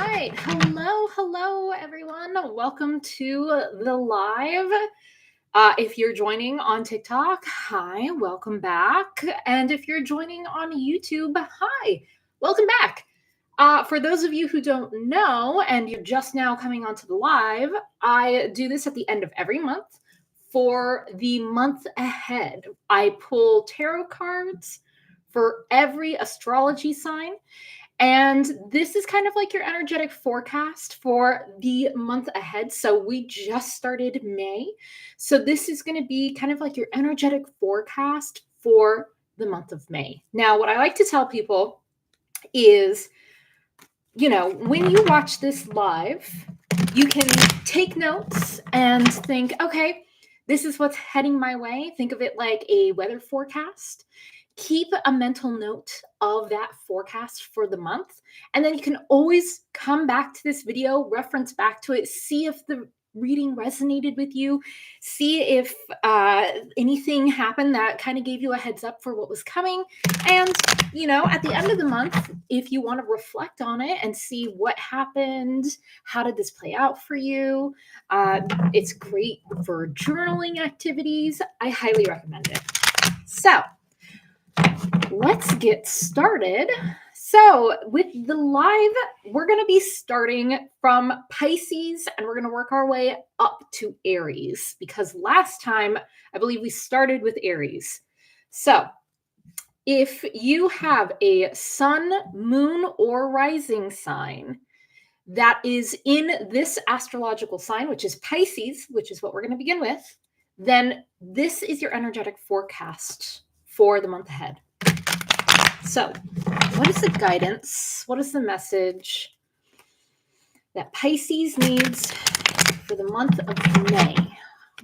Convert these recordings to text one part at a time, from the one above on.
right. Hello, everyone. Welcome to the live. If you're joining on TikTok, hi, welcome back. And if you're joining on YouTube, hi, welcome back. For those of you who don't know and you're just now coming onto the live, I do this at the end of every month for the month ahead. I pull tarot cards for every astrology sign. And this is kind of like your energetic forecast for the month ahead. So we just started May. So this is going to be kind of like your energetic forecast for the month of May. Now, what I like to tell people is, when you watch this live, you can take notes and think, okay, this is what's heading my way. Think of it like a weather forecast. Keep a mental note of that forecast for the month. And then you can always come back to this video, reference back to it, see if the reading resonated with you, see if anything happened that kind of gave you a heads up for what was coming. And, at the end of the month, if you want to reflect on it and see what happened, how did this play out for you? It's great for journaling activities. I highly recommend it. So, let's get started. So with the live, we're going to be starting from Pisces and we're going to work our way up to Aries because last time I believe we started with Aries. So if you have a sun, moon, or rising sign that is in this astrological sign, which is Pisces, which is what we're going to begin with, then this is your energetic forecast for the month ahead. So, what is the guidance? What is the message that Pisces needs for the month of May?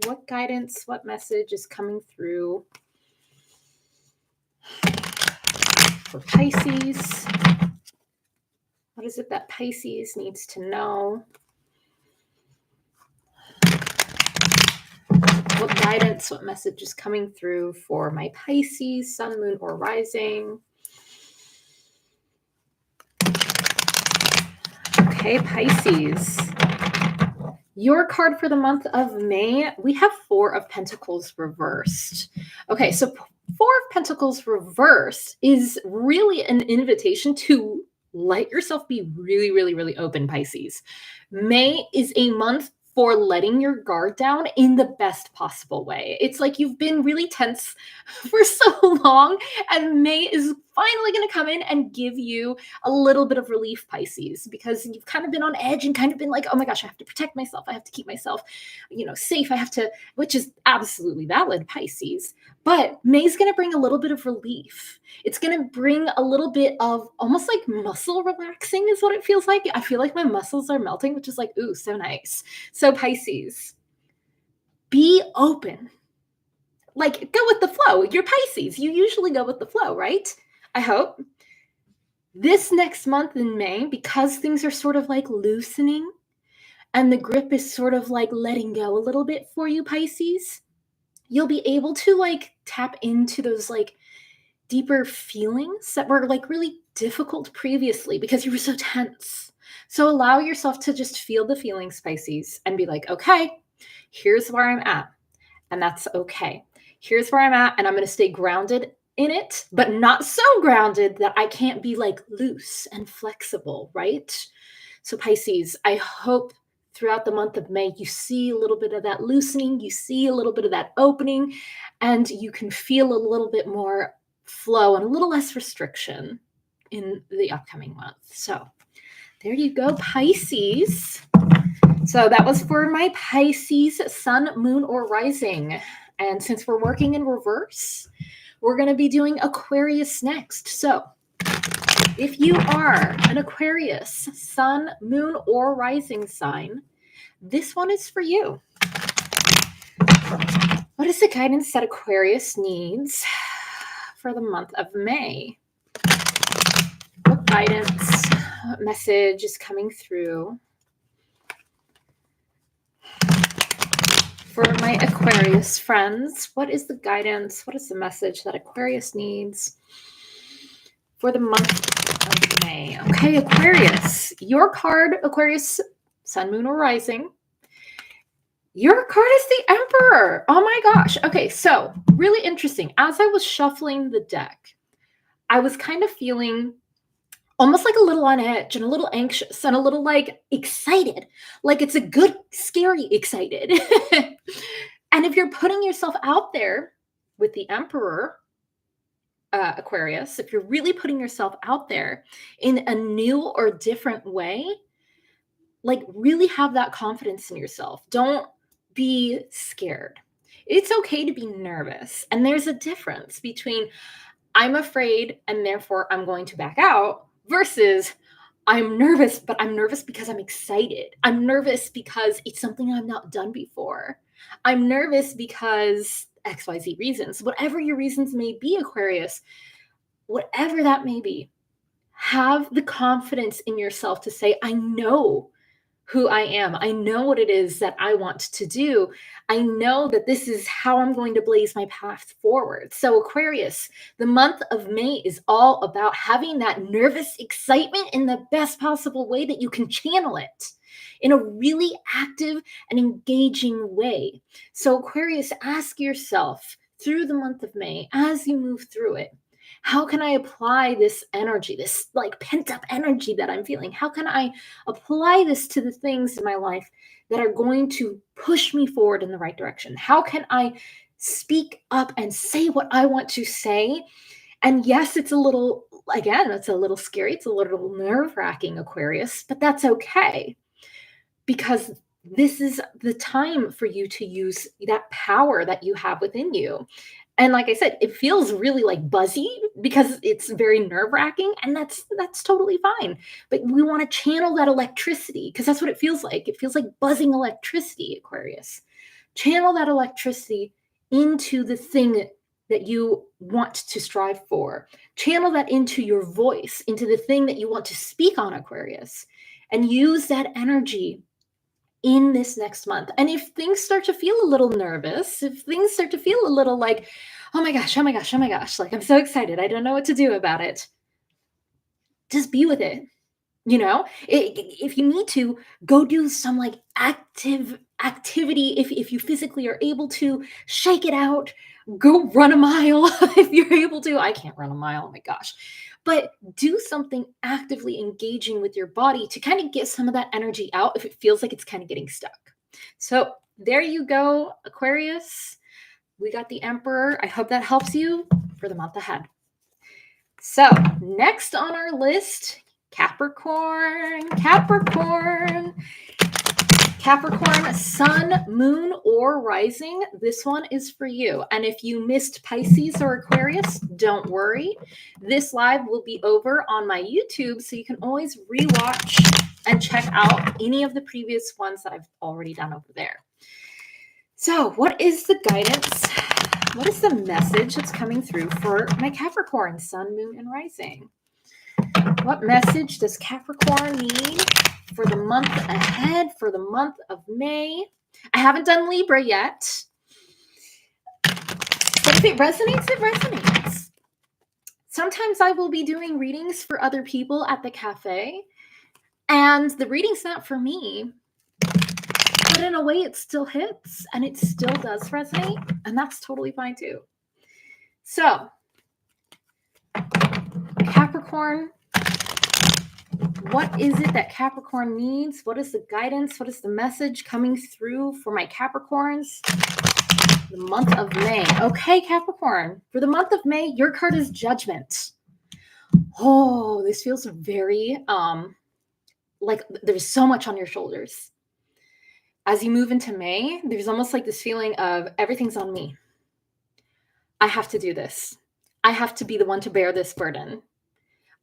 What guidance, what message is coming through for Pisces? What is it that Pisces needs to know? What guidance, what message is coming through for my Pisces, sun, moon, or rising? Okay, Pisces. Your card for the month of May, we have Four of Pentacles reversed. Okay, so Four of Pentacles reversed is really an invitation to let yourself be really, really, really open, Pisces. May is a month for letting your guard down in the best possible way. It's like you've been really tense for so long, and May is finally going to come in and give you a little bit of relief, Pisces, because you've kind of been on edge and kind of been like, oh my gosh, I have to protect myself. I have to keep myself, safe. I have to, which is absolutely valid, Pisces. But May's going to bring a little bit of relief. It's going to bring a little bit of almost like muscle relaxing is what it feels like. I feel like my muscles are melting, which is like, ooh, so nice. So Pisces, be open. Like, go with the flow. You're Pisces. You usually go with the flow, right? I hope. This next month in May, because things are sort of like loosening and the grip is sort of like letting go a little bit for you, Pisces, you'll be able to like tap into those like deeper feelings that were like really difficult previously because you were so tense. So allow yourself to just feel the feelings, Pisces, and be like, okay, here's where I'm at. And that's okay. Here's where I'm at, and I'm going to stay grounded in it, but not so grounded that I can't be like loose and flexible, right? So Pisces, I hope throughout the month of May, you see a little bit of that loosening, you see a little bit of that opening, and you can feel a little bit more flow and a little less restriction in the upcoming month. So there you go, Pisces. So that was for my Pisces sun, moon, or rising. And since we're working in reverse, we're going to be doing Aquarius next. So if you are an Aquarius sun, moon, or rising sign, this one is for you. What is the guidance that Aquarius needs for the month of May? What guidance, what message is coming through for my Aquarius friends? What is the guidance? What is the message that Aquarius needs for the month of May. Okay, Aquarius. Your card, Aquarius, Sun, Moon, or Rising. Your card is the Emperor. Oh my gosh. Okay, so really interesting. As I was shuffling the deck, I was kind of feeling almost like a little on edge and a little anxious and a little like excited. Like it's a good, scary excited. And if you're putting yourself out there with the Emperor, Aquarius, if you're really putting yourself out there in a new or different way, like really have that confidence in yourself. Don't be scared. It's okay to be nervous. And there's a difference between I'm afraid and therefore I'm going to back out versus I'm nervous, but I'm nervous because I'm excited. I'm nervous because it's something I've not done before. I'm nervous because XYZ reasons. Whatever your reasons may be, Aquarius, whatever that may be, have the confidence in yourself to say, I know who I am. I know what it is that I want to do. I know that this is how I'm going to blaze my path forward. So, Aquarius, the month of May is all about having that nervous excitement in the best possible way that you can channel it in a really active and engaging way. So, Aquarius, ask yourself through the month of May, as you move through it, how can I apply this energy, this like pent up energy that I'm feeling? How can I apply this to the things in my life that are going to push me forward in the right direction? How can I speak up and say what I want to say? And yes, it's a little, again, it's a little scary. It's a little nerve wracking, Aquarius, but that's okay because this is the time for you to use that power that you have within you. And like I said, it feels really like buzzy because it's very nerve-wracking, and that's totally fine. But we want to channel that electricity because that's what it feels like. It feels like buzzing electricity, Aquarius. Channel that electricity into the thing that you want to strive for. Channel that into your voice, into the thing that you want to speak on, Aquarius, and use that energy in this next month. And if things start to feel a little nervous, if things start to feel a little like, oh my gosh, oh my gosh, oh my gosh, like I'm so excited, I don't know what to do about it, just be with it. You know, if you need to go do some like active activity, if you physically are able to shake it out, go run a mile if you're able to. I can't run a mile, oh my gosh. But do something actively engaging with your body to kind of get some of that energy out if it feels like it's kind of getting stuck. So there you go, Aquarius. We got the Emperor. I hope that helps you for the month ahead. So next on our list, Capricorn, Sun, Moon, or Rising. This one is for you. And if you missed Pisces or Aquarius, don't worry. This live will be over on my YouTube, so you can always rewatch and check out any of the previous ones that I've already done over there. So what is the guidance? What is the message that's coming through for my Capricorn, Sun, Moon, and Rising? What message does Capricorn need for the month ahead, for the month of May? I haven't done Libra yet. But if it resonates, it resonates. Sometimes I will be doing readings for other people at the cafe, and the reading's not for me. But in a way, it still hits, and it still does resonate, and that's totally fine too. So, Capricorn, what is it that Capricorn needs? What is the guidance? What is the message coming through for my Capricorns? The month of May. Okay, Capricorn, for the month of May, your card is Judgment. Oh, this feels very, like there's so much on your shoulders. As you move into May, there's almost like this feeling of everything's on me. I have to do this. I have to be the one to bear this burden.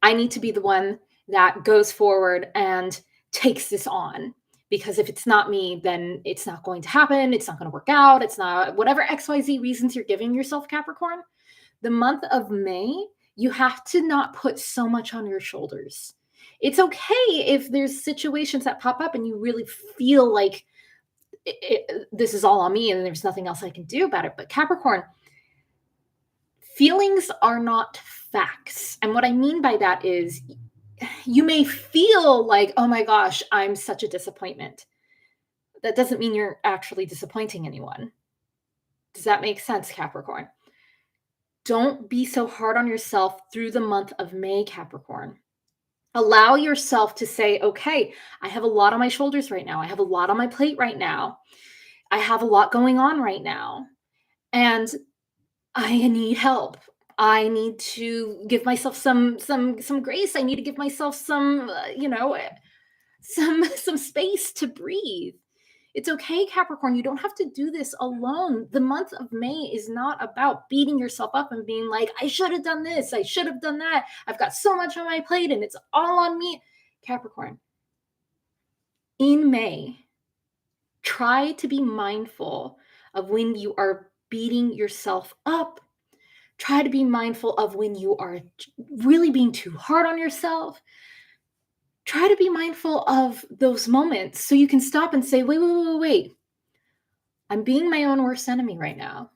I need to be the one that goes forward and takes this on. Because if it's not me, then it's not going to happen. It's not going to work out. It's not whatever XYZ reasons you're giving yourself, Capricorn. The month of May, you have to not put so much on your shoulders. It's okay if there's situations that pop up and you really feel like this is all on me and there's nothing else I can do about it. But Capricorn, feelings are not facts. And what I mean by that is you may feel like, oh my gosh, I'm such a disappointment. That doesn't mean you're actually disappointing anyone. Does that make sense, Capricorn? Don't be so hard on yourself through the month of May, Capricorn. Allow yourself to say, okay, I have a lot on my shoulders right now. I have a lot on my plate right now. I have a lot going on right now. And I need help. I need to give myself some grace. I need to give myself some, some space to breathe. It's okay, Capricorn. You don't have to do this alone. The month of May is not about beating yourself up and being like, I should have done this. I should have done that. I've got so much on my plate and it's all on me. Capricorn, in May, try to be mindful of when you are beating yourself up. Try to be mindful of when you are really being too hard on yourself. Try to be mindful of those moments so you can stop and say, wait. I'm being my own worst enemy right now.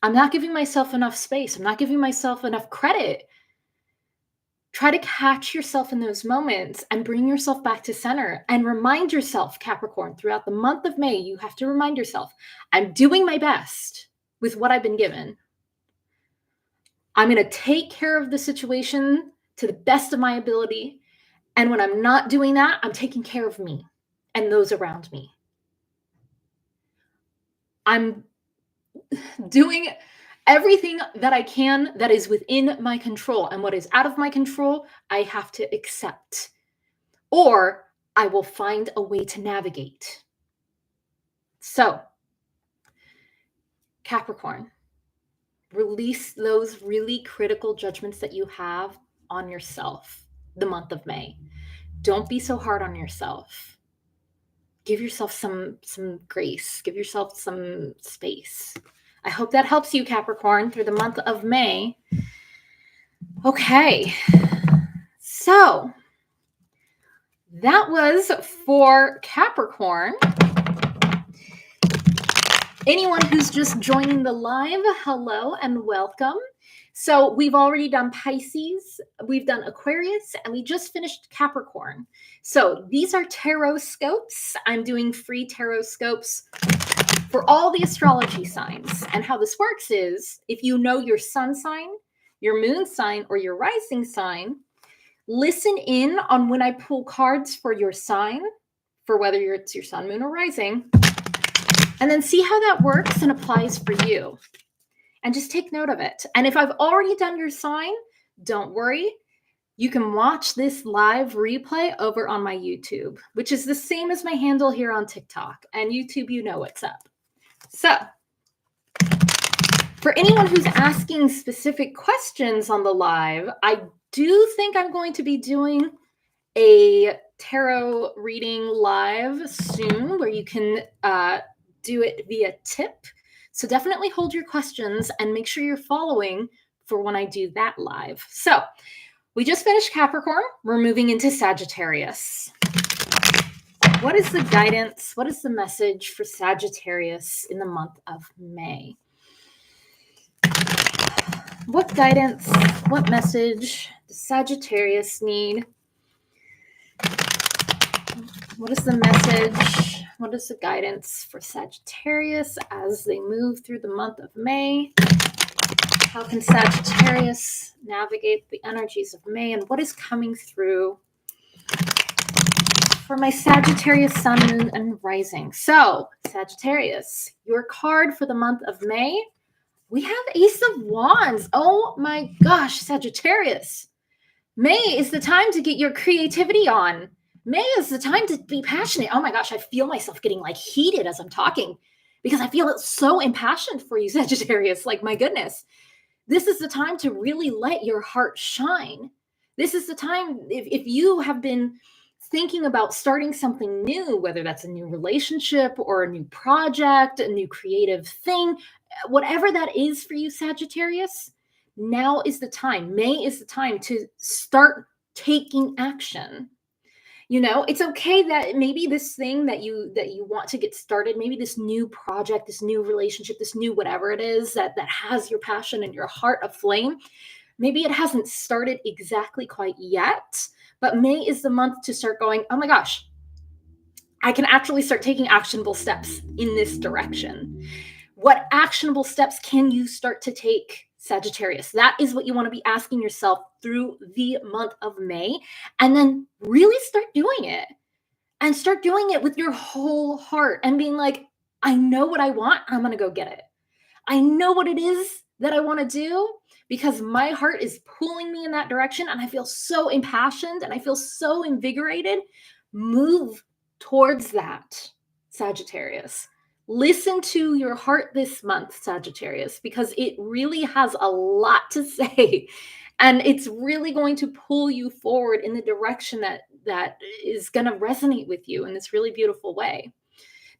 I'm not giving myself enough space. I'm not giving myself enough credit. Try to catch yourself in those moments and bring yourself back to center and remind yourself, Capricorn, throughout the month of May, you have to remind yourself, I'm doing my best with what I've been given. I'm going to take care of the situation to the best of my ability. And when I'm not doing that, I'm taking care of me and those around me. I'm doing everything that I can that is within my control. And what is out of my control, I have to accept. Or I will find a way to navigate. So, Capricorn, release those really critical judgments that you have on yourself the month of May. Don't be so hard on yourself. Give yourself some grace. Give yourself some space. I hope that helps you, Capricorn, through the month of May. Okay. So that was for Capricorn. Anyone who's just joining the live, hello and welcome. So we've already done Pisces, we've done Aquarius, and we just finished Capricorn. So these are tarot scopes. I'm doing free tarot scopes for all the astrology signs. And how this works is if you know your sun sign, your moon sign, or your rising sign, listen in on when I pull cards for your sign, for whether it's your sun, moon, or rising, and then see how that works and applies for you. And just take note of it. And if I've already done your sign, don't worry. You can watch this live replay over on my YouTube, which is the same as my handle here on TikTok. And YouTube, you know what's up. So, for anyone who's asking specific questions on the live, I do think I'm going to be doing a tarot reading live soon where you can do it via tip. So definitely hold your questions and make sure you're following for when I do that live. So we just finished Capricorn. We're moving into Sagittarius. What is the guidance? What is the message for Sagittarius in the month of May? What guidance, what message does Sagittarius need? What is the message? What is the guidance for Sagittarius as they move through the month of May? How can Sagittarius navigate the energies of May, and what is coming through for my Sagittarius sun, moon, and rising? So, Sagittarius, your card for the month of May, we have Ace of Wands. Oh my gosh, Sagittarius. May is the time to get your creativity on. May is the time to be passionate. Oh my gosh, I feel myself getting like heated as I'm talking because I feel so impassioned for you, Sagittarius. Like, my goodness, this is the time to really let your heart shine. This is the time, if you have been thinking about starting something new, whether that's a new relationship or a new project, a new creative thing, whatever that is for you, Sagittarius, now is the time. May is the time to start taking action. You know, it's okay that maybe this thing that you want to get started, maybe this new project, this new relationship, this new whatever it is that has your passion and your heart aflame, Maybe it hasn't started exactly quite yet, but May is the month to start going, oh my gosh, I can actually start taking actionable steps in this direction. What actionable steps can you start to take, Sagittarius? That is what you want to be asking yourself through the month of May. And then really start doing it, and start doing it with your whole heart and being like, I know what I want. I'm going to go get it. I know what it is that I want to do because my heart is pulling me in that direction. And I feel so impassioned and I feel so invigorated. Move towards that, Sagittarius. Listen to your heart this month, Sagittarius, because it really has a lot to say. And it's really going to pull you forward in the direction that is going to resonate with you in this really beautiful way.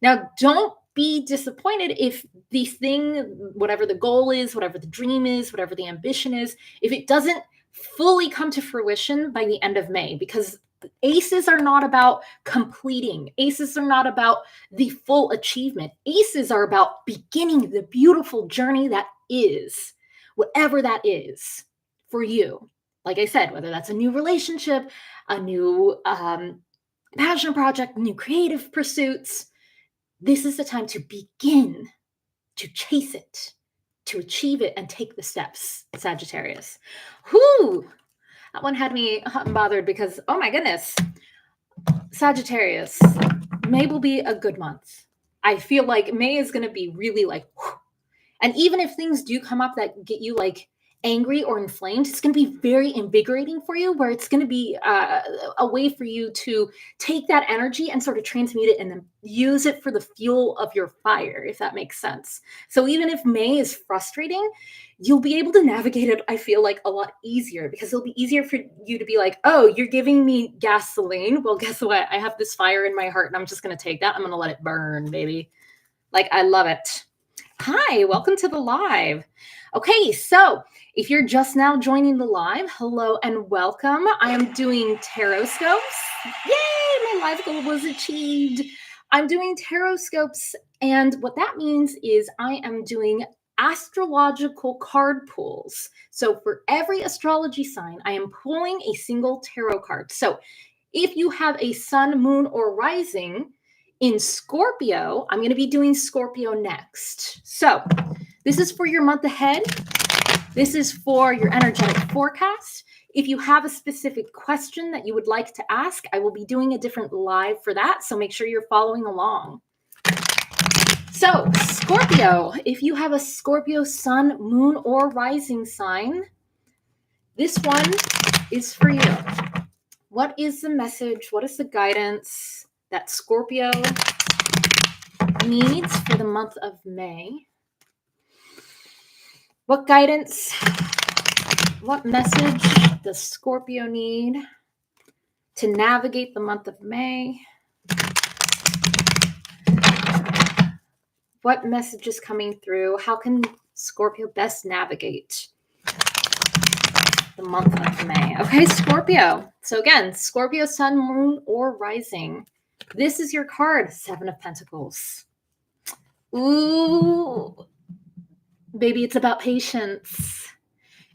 Now, don't be disappointed if the thing, whatever the goal is, whatever the dream is, whatever the ambition is, if it doesn't fully come to fruition by the end of May, because aces are not about completing. Aces are not about the full achievement. Aces are about beginning the beautiful journey that is, whatever that is for you. Like I said, whether that's a new relationship, a new passion project, new creative pursuits, this is the time to begin to chase it, to achieve it, and take the steps, Sagittarius. Whoo! That one had me hot and bothered because, oh my goodness, Sagittarius, May will be a good month. I feel like May is going to be really like, whew. And even if things do come up that get you like angry or inflamed, it's going to be very invigorating for you, where it's going to be a way for you to take that energy and sort of transmute it and then use it for the fuel of your fire, if that makes sense. So even if May is frustrating, you'll be able to navigate it, I feel like, a lot easier, because it'll be easier for you to be like, oh, you're giving me gasoline. Well, guess what? I have this fire in my heart and I'm just going to take that. I'm going to let it burn, baby. Like, I love it. Hi, welcome to the live. Okay, so if you're just now joining the live, hello and welcome. I am doing tarot scopes. Yay, my live goal was achieved. I'm doing tarot scopes, and what that means is I am doing astrological card pulls. So for every astrology sign, I am pulling a single tarot card. So if you have a sun, moon, or rising in Scorpio, I'm going to be doing Scorpio next. So this is for your month ahead. This is for your energetic forecast. If you have a specific question that you would like to ask, I will be doing a different live for that. So make sure you're following along. So Scorpio, if you have a Scorpio sun, moon, or rising sign, this one is for you. What is the message? What is the guidance that Scorpio needs for the month of May? What guidance, what message does Scorpio need to navigate the month of May? What message is coming through? How can Scorpio best navigate the month of May? Okay, Scorpio. So again, Scorpio, sun, moon, or rising. This is your card, Seven of Pentacles. Ooh, baby, it's about patience.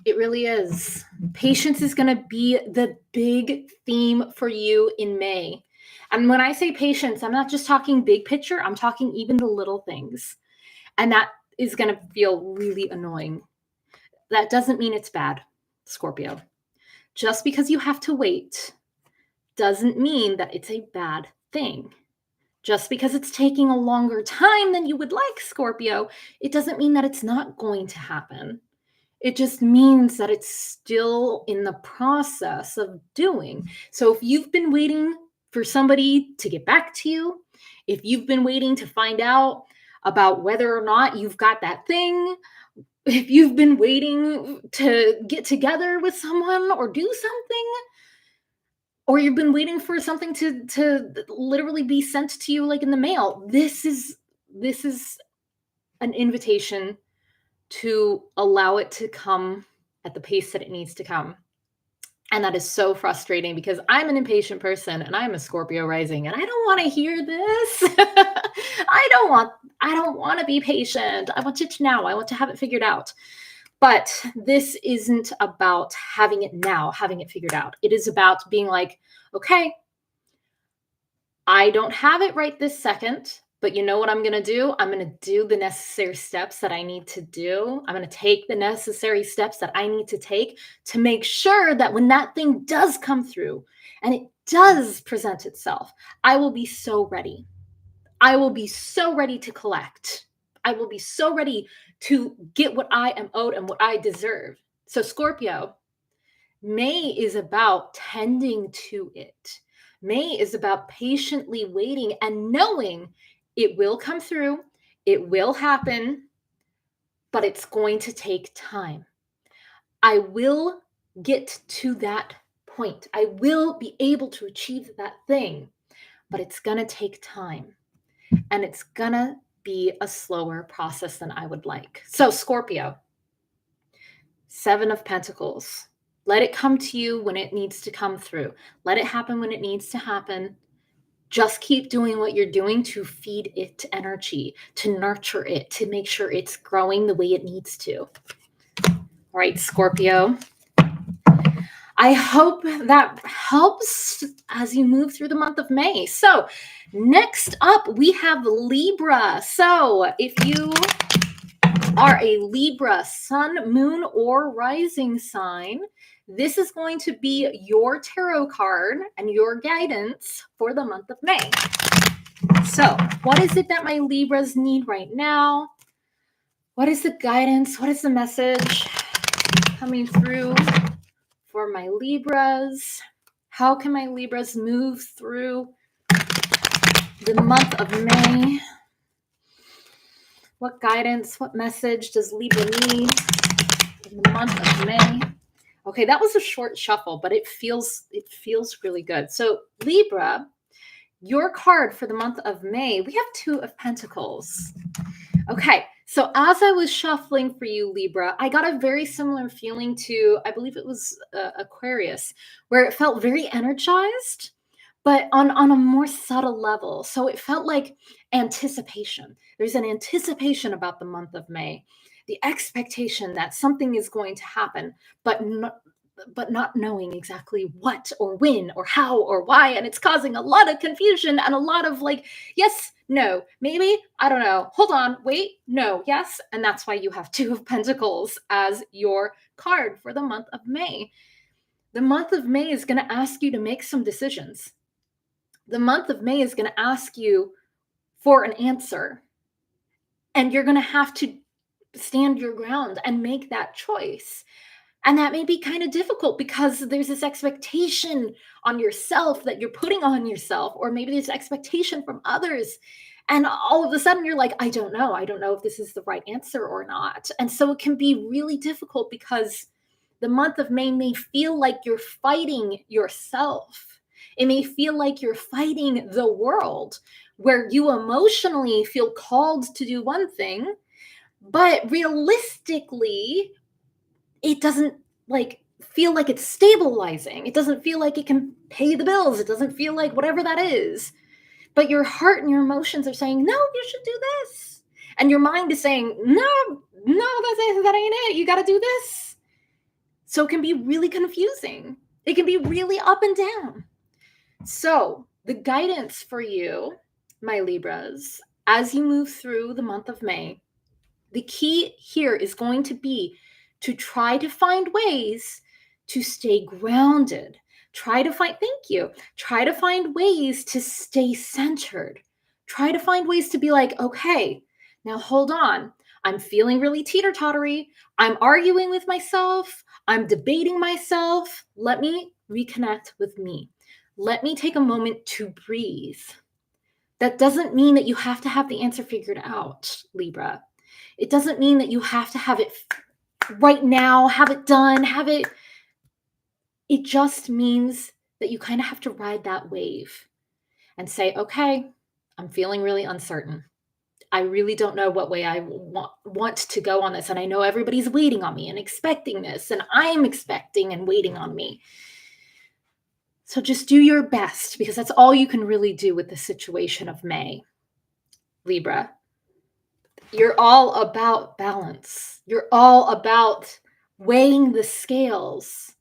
It really is. Patience is going to be the big theme for you in May. And when I say patience, I'm not just talking big picture. I'm talking even the little things. And that is going to feel really annoying. That doesn't mean it's bad, Scorpio. Just because you have to wait doesn't mean that it's a bad thing. Just because it's taking a longer time than you would like, Scorpio, it doesn't mean that it's not going to happen. It just means that it's still in the process of doing. So if you've been waiting for somebody to get back to you, if you've been waiting to find out about whether or not you've got that thing, if you've been waiting to get together with someone or do something, or you've been waiting for something to literally be sent to you like in the mail, this is an invitation to allow it to come at the pace that it needs to come. And that is so frustrating because I'm an impatient person and I'm a Scorpio rising and I don't want to hear this. I don't want to be patient. I want it now. I want to have it figured out. But this isn't about having it now, having it figured out. It is about being like, okay, I don't have it right this second, but you know what I'm going to do? I'm going to do the necessary steps that I need to do. I'm going to take the necessary steps that I need to take to make sure that when that thing does come through and it does present itself, I will be so ready. I will be so ready to collect. I will be so ready to get what I am owed and what I deserve. So, Scorpio, May is about tending to it. May is about patiently waiting and knowing it will come through, it will happen, but it's going to take time. I will get to that point. I will be able to achieve that thing, but it's going to take time. And it's going to be a slower process than I would like. So, Scorpio, Seven of Pentacles. Let it come to you when it needs to come through. Let it happen when it needs to happen. Just keep doing what you're doing to feed it energy, to nurture it, to make sure it's growing the way it needs to. All right, Scorpio. I hope that helps as you move through the month of May. So, next up, we have Libra. So, if you are a Libra sun, moon, or rising sign, this is going to be your tarot card and your guidance for the month of May. So, what is it that my Libras need right now? What is the guidance? What is the message coming through for my Libras? How can my Libras move through the month of May? What guidance, what message does Libra need in the month of May? Okay, that was a short shuffle, but it feels really good. So Libra, your card for the month of May, we have Two of Pentacles. Okay, so as I was shuffling for you, Libra, I got a very similar feeling to, I believe it was Aquarius, where it felt very energized, but on a more subtle level. So it felt like anticipation. There's an anticipation about the month of May, the expectation that something is going to happen, but not knowing exactly what or when or how or why. And it's causing a lot of confusion and a lot of like, yes, no, maybe, I don't know, hold on, wait, no, yes. And that's why you have Two of Pentacles as your card for the month of May. The month of May is going to ask you to make some decisions. The month of May is going to ask you for an answer. And you're going to have to stand your ground and make that choice. And that may be kind of difficult because there's this expectation on yourself that you're putting on yourself, or maybe there's expectation from others. And all of a sudden you're like, I don't know if this is the right answer or not. And so it can be really difficult because the month of May may feel like you're fighting yourself. It may feel like you're fighting the world, where you emotionally feel called to do one thing, but realistically, it doesn't like feel like it's stabilizing. It doesn't feel like it can pay the bills. It doesn't feel like whatever that is. But your heart and your emotions are saying, no, you should do this. And your mind is saying, no, that ain't it. You got to do this. So it can be really confusing. It can be really up and down. So the guidance for you, my Libras, as you move through the month of May, the key here is going to be to try to find ways to stay grounded. Try to find ways to stay centered. Try to find ways to be like, okay, now hold on. I'm feeling really teeter-tottery. I'm arguing with myself. I'm debating myself. Let me reconnect with me. Let me take a moment to breathe. That doesn't mean that you have to have the answer figured out, Libra. It doesn't mean that you have to have it right now, have it done, it just means that you kind of have to ride that wave and say, okay, I'm feeling really uncertain. I really don't know what way I want to go on this. And I know everybody's waiting on me and expecting this, and I'm expecting and waiting on me. So just do your best, because that's all you can really do with the situation of May, Libra. You're all about balance. You're all about weighing the scales.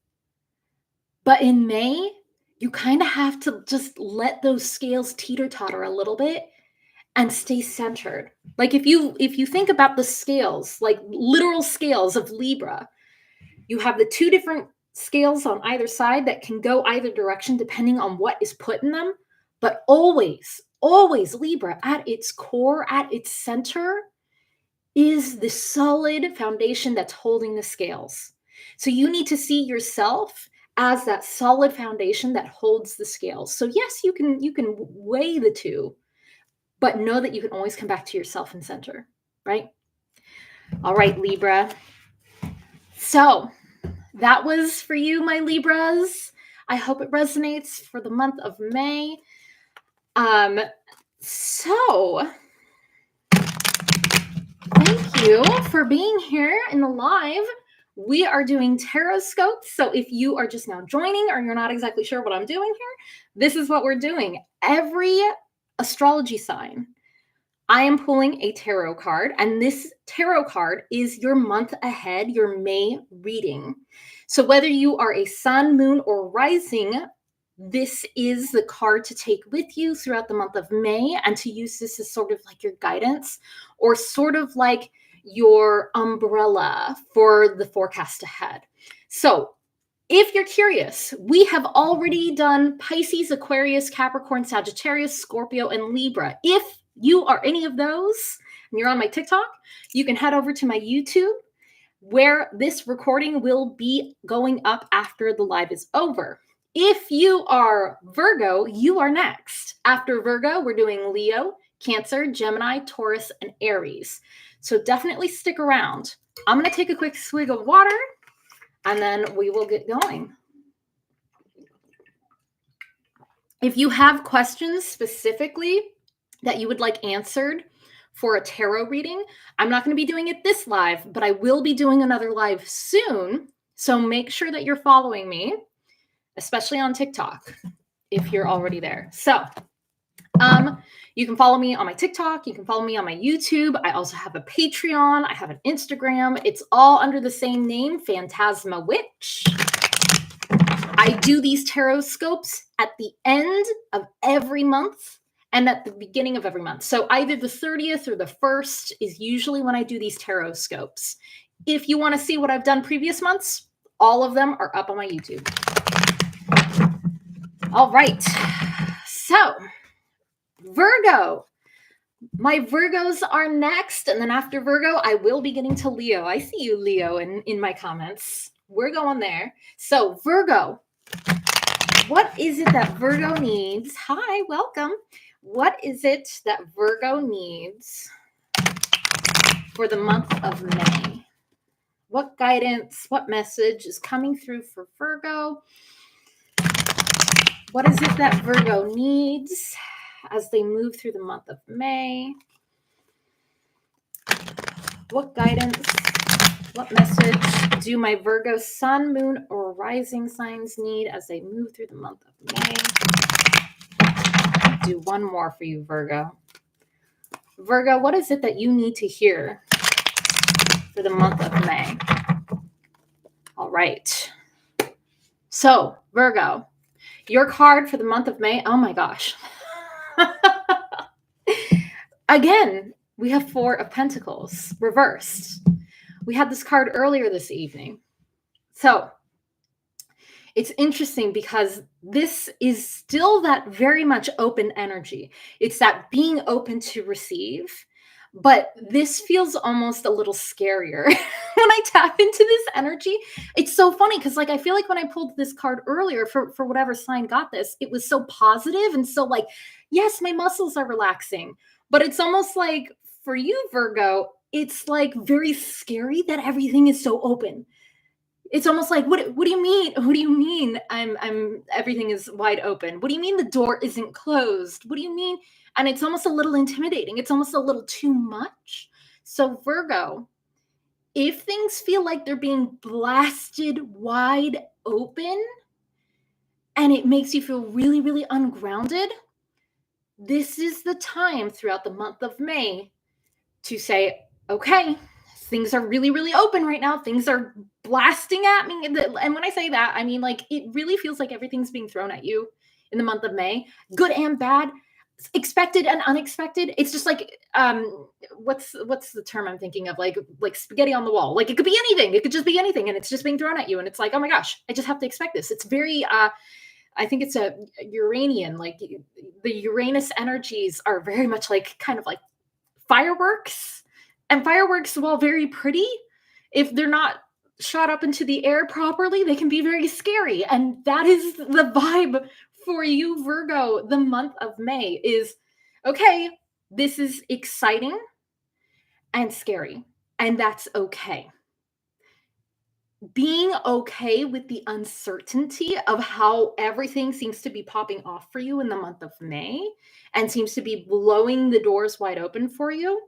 But in May, you kind of have to just let those scales teeter-totter a little bit and stay centered. Like if you think about the scales, like literal scales of Libra, you have the two different scales on either side that can go either direction depending on what is put in them. But always, always Libra at its core, at its center, is the solid foundation that's holding the scales. So you need to see yourself as that solid foundation that holds the scales. So yes, you can weigh the two, but know that you can always come back to yourself and center, right? All right, Libra. So that was for you, my Libras. I hope it resonates for the month of May. So thank you for being here in the live. We are doing tarot scopes. So if you are just now joining or you're not exactly sure what I'm doing here, this is what we're doing. Every astrology sign, I am pulling a tarot card, and this tarot card is your month ahead, your May reading. So whether you are a sun, moon, or rising, this is the card to take with you throughout the month of May and to use this as sort of like your guidance or sort of like your umbrella for the forecast ahead. So if you're curious, we have already done Pisces, Aquarius, Capricorn, Sagittarius, Scorpio, and Libra. If you are any of those and you're on my TikTok, you can head over to my YouTube where this recording will be going up after the live is over. If you are Virgo, you are next. After Virgo, we're doing Leo, Cancer, Gemini, Taurus, and Aries. So definitely stick around. I'm going to take a quick swig of water and then we will get going. If you have questions specifically that you would like answered for a tarot reading, I'm not going to be doing it this live, but I will be doing another live soon. So make sure that you're following me, especially on TikTok, if you're already there. So you can follow me on my TikTok. You can follow me on my YouTube. I also have a Patreon. I have an Instagram. It's all under the same name, Phantasma Witch. I do these tarot scopes at the end of every month and at the beginning of every month. So either the 30th or the 1st is usually when I do these tarot scopes. If you want to see what I've done previous months, all of them are up on my YouTube. All right. So, Virgo. My Virgos are next. And then after Virgo, I will be getting to Leo. I see you, Leo, in my comments. We're going there. So, Virgo. What is it that Virgo needs? Hi, welcome. What is it that Virgo needs for the month of May? What guidance, what message is coming through for Virgo? What is it that Virgo needs as they move through the month of May? What guidance, what message do my Virgo sun, moon, or rising signs need as they move through the month of May? I'll do one more for you, Virgo. Virgo, what is it that you need to hear for the month of May? All right. So, Virgo, your card for the month of May, oh my gosh. Again, we have Four of Pentacles reversed. We had this card earlier this evening. So it's interesting because this is still that very much open energy. It's that being open to receive, but this feels almost a little scarier when I tap into this energy. It's so funny because like I feel like when I pulled this card earlier for whatever sign got this, it was so positive and so like, yes, my muscles are relaxing. But it's almost like for you, Virgo, it's like very scary that everything is so open. It's almost like, what do you mean? What do you mean I'm everything is wide open? What do you mean the door isn't closed? What do you mean? And it's almost a little intimidating. It's almost a little too much. So Virgo, if things feel like they're being blasted wide open and it makes you feel really, really ungrounded, this is the time throughout the month of May to say, okay, things are really, really open right now. Things are blasting at me. And when I say that, I mean, like, it really feels like everything's being thrown at you in the month of May, good and bad, expected and unexpected. It's just like, what's the term I'm thinking of? Like spaghetti on the wall. Like, it could be anything. It could just be anything, and it's just being thrown at you. And it's like, oh my gosh, I just have to expect this. It's very I think it's a Uranian, like the Uranus energies are very much like kind of like fireworks. And fireworks, while very pretty, if they're not shot up into the air properly, they can be very scary. And that is the vibe for you, Virgo. The month of May is okay, this is exciting and scary, and that's okay. Being okay with the uncertainty of how everything seems to be popping off for you in the month of May and seems to be blowing the doors wide open for you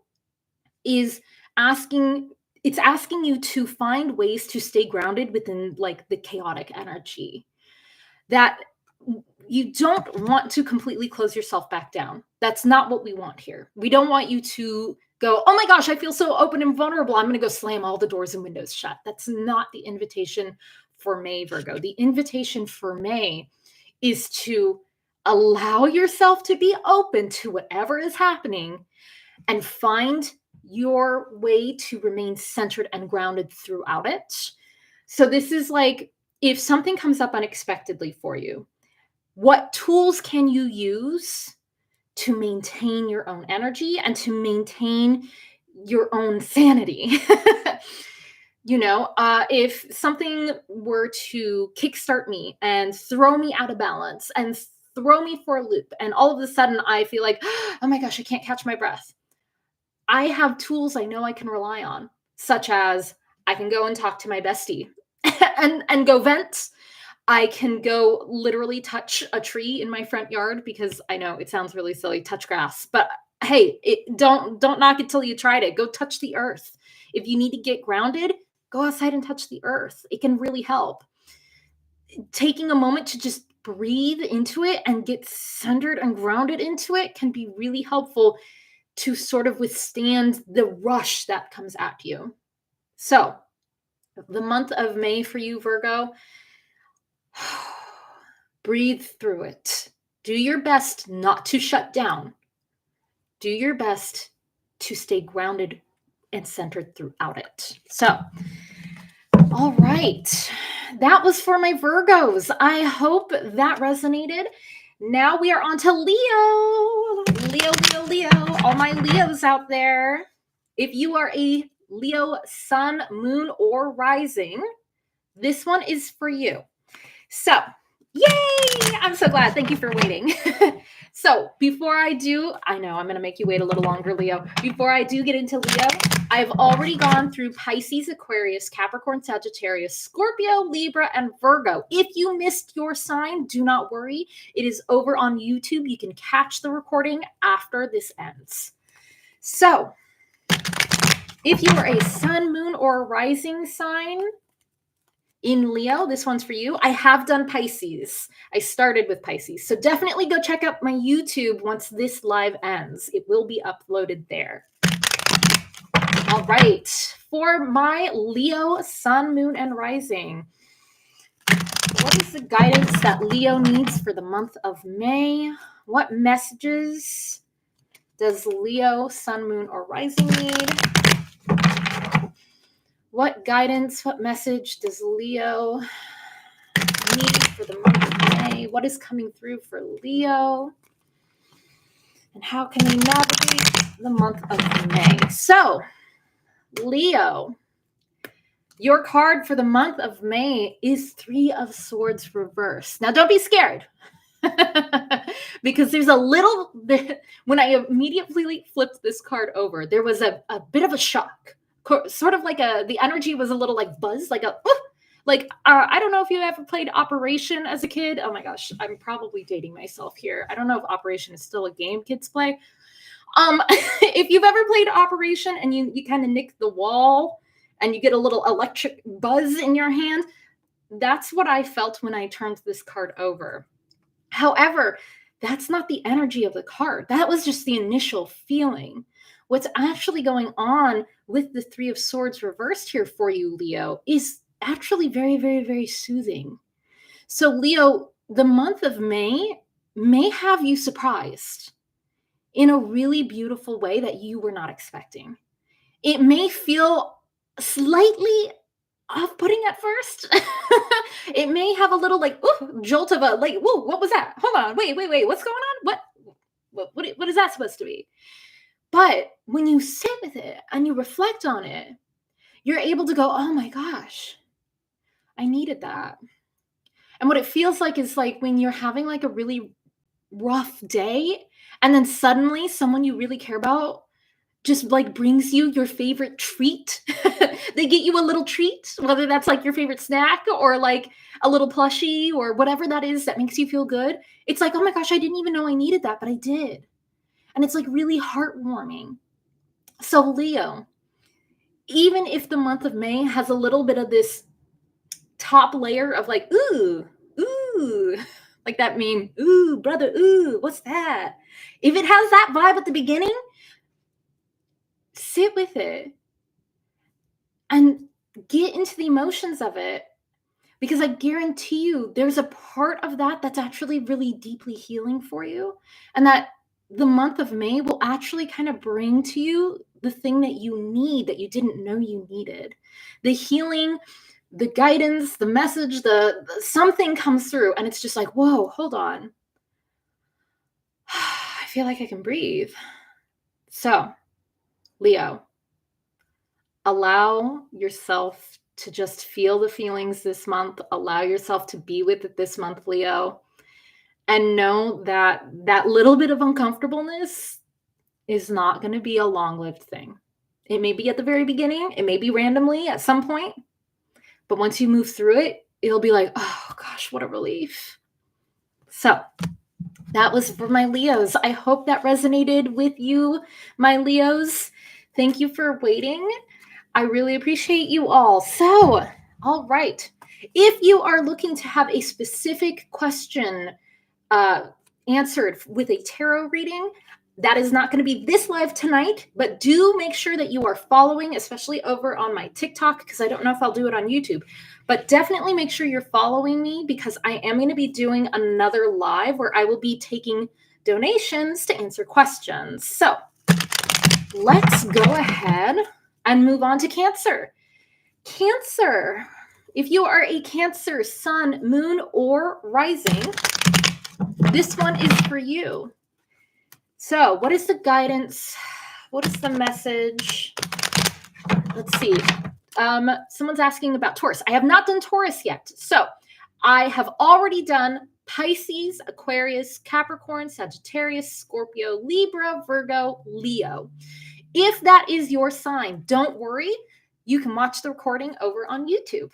is asking you to find ways to stay grounded within like the chaotic energy, that you don't want to completely close yourself back down. That's not what we want here. We don't want you to go, oh my gosh, I feel so open and vulnerable, I'm going to go slam all the doors and windows shut. That's not the invitation for May, Virgo. The invitation for May is to allow yourself to be open to whatever is happening and find your way to remain centered and grounded throughout it. So this is like, if something comes up unexpectedly for you, what tools can you use to maintain your own energy and to maintain your own sanity? If something were to kickstart me and throw me out of balance and throw me for a loop, and all of a sudden I feel like, oh my gosh, I can't catch my breath, I have tools I know I can rely on, such as I can go and talk to my bestie and go vent. I can go literally touch a tree in my front yard, because I know it sounds really silly, touch grass, but hey, don't knock it till you tried it. Go touch the earth. If you need to get grounded, go outside and touch the earth. It can really help. Taking a moment to just breathe into it and get centered and grounded into it can be really helpful to sort of withstand the rush that comes at you. So, the month of May for you, Virgo, breathe through it. Do your best not to shut down. Do your best to stay grounded and centered throughout it. So, all right. That was for my Virgos. I hope that resonated. Now we are on to Leo. Leo. All my Leos out there. If you are a Leo sun, moon, or rising, this one is for you. So, yay! I'm so glad. Thank you for waiting. So, before I do, I know I'm going to make you wait a little longer, Leo. Before I do get into Leo, I've already gone through Pisces, Aquarius, Capricorn, Sagittarius, Scorpio, Libra, and Virgo. If you missed your sign, do not worry. It is over on YouTube. You can catch the recording after this ends. So, if you are a sun, moon, or rising sign in Leo, this one's for you. I have done Pisces. I started with Pisces. So definitely go check out my YouTube once this live ends. It will be uploaded there. All right. For my Leo sun, moon, and rising, what is the guidance that Leo needs for the month of May? What messages does Leo sun, moon, or rising need? What guidance, what message does Leo need for the month of May? What is coming through for Leo? And how can we navigate the month of May? So, Leo, your card for the month of May is Three of Swords reverse. Now, don't be scared. Because there's a little bit, when I immediately flipped this card over, there was a bit of a shock. Sort of like the energy was a little like buzz, like I don't know if you ever played Operation as a kid. Oh my gosh, I'm probably dating myself here. I don't know if Operation is still a game kids play. If you've ever played Operation and you kind of nick the wall and you get a little electric buzz in your hand, that's what I felt when I turned this card over. However, that's not the energy of the card. That was just the initial feeling. what's actually going on with the Three of Swords reversed here for you, Leo, is actually very, very, very soothing. So, Leo, the month of may have you surprised in a really beautiful way that you were not expecting. It may feel slightly off-putting at first. It may have a little like ooh, jolt of a like, whoa, what was that? Hold on, wait, what's going on? What is that supposed to be? But when you sit with it and you reflect on it, you're able to go, oh my gosh, I needed that. And what it feels like is like when you're having like a really rough day, and then suddenly someone you really care about just like brings you your favorite treat. They get you a little treat, whether that's like your favorite snack or like a little plushie or whatever that is that makes you feel good. It's like, oh my gosh, I didn't even know I needed that, but I did. And it's like really heartwarming. So, Leo, even if the month of May has a little bit of this top layer of like, ooh, like that meme, ooh, brother, ooh, what's that? If it has that vibe at the beginning, sit with it and get into the emotions of it, because I guarantee you there's a part of that that's actually really deeply healing for you, and that the month of May will actually kind of bring to you the thing that you need that you didn't know you needed. The healing, the guidance, the message, the something comes through and it's just like, whoa, hold on. I feel like I can breathe. So, Leo, allow yourself to just feel the feelings this month. Allow yourself to be with it this month, Leo. And know that that little bit of uncomfortableness is not going to be a long-lived thing. It may be at the very beginning, it may be randomly at some point, but once you move through it, it'll be like, oh gosh, what a relief. So that was for my Leos. I hope that resonated with you, my Leos. Thank you for waiting. I really appreciate you all. So, all right. If you are looking to have a specific question answered with a tarot reading, that is not going to be this live tonight, but do make sure that you are following, especially over on my TikTok, because I don't know if I'll do it on YouTube, but definitely make sure you're following me, because I am going to be doing another live where I will be taking donations to answer questions. So let's go ahead and move on to Cancer. Cancer, if you are a Cancer sun, moon, or rising, this one is for you. So what is the guidance? What is the message? Let's see. Someone's asking about Taurus. I have not done Taurus yet. So I have already done Pisces, Aquarius, Capricorn, Sagittarius, Scorpio, Libra, Virgo, Leo. If that is your sign, don't worry. You can watch the recording over on YouTube.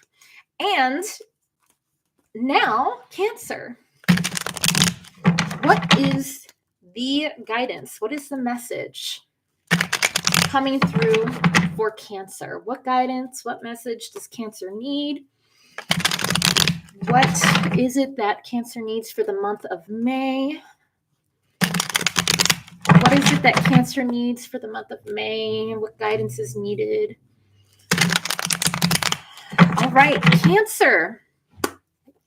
And now, Cancer. What is the guidance? What is the message coming through for Cancer? What guidance, what message does Cancer need? What is it that Cancer needs for the month of May? What is it that Cancer needs for the month of May? What guidance is needed? All right, Cancer.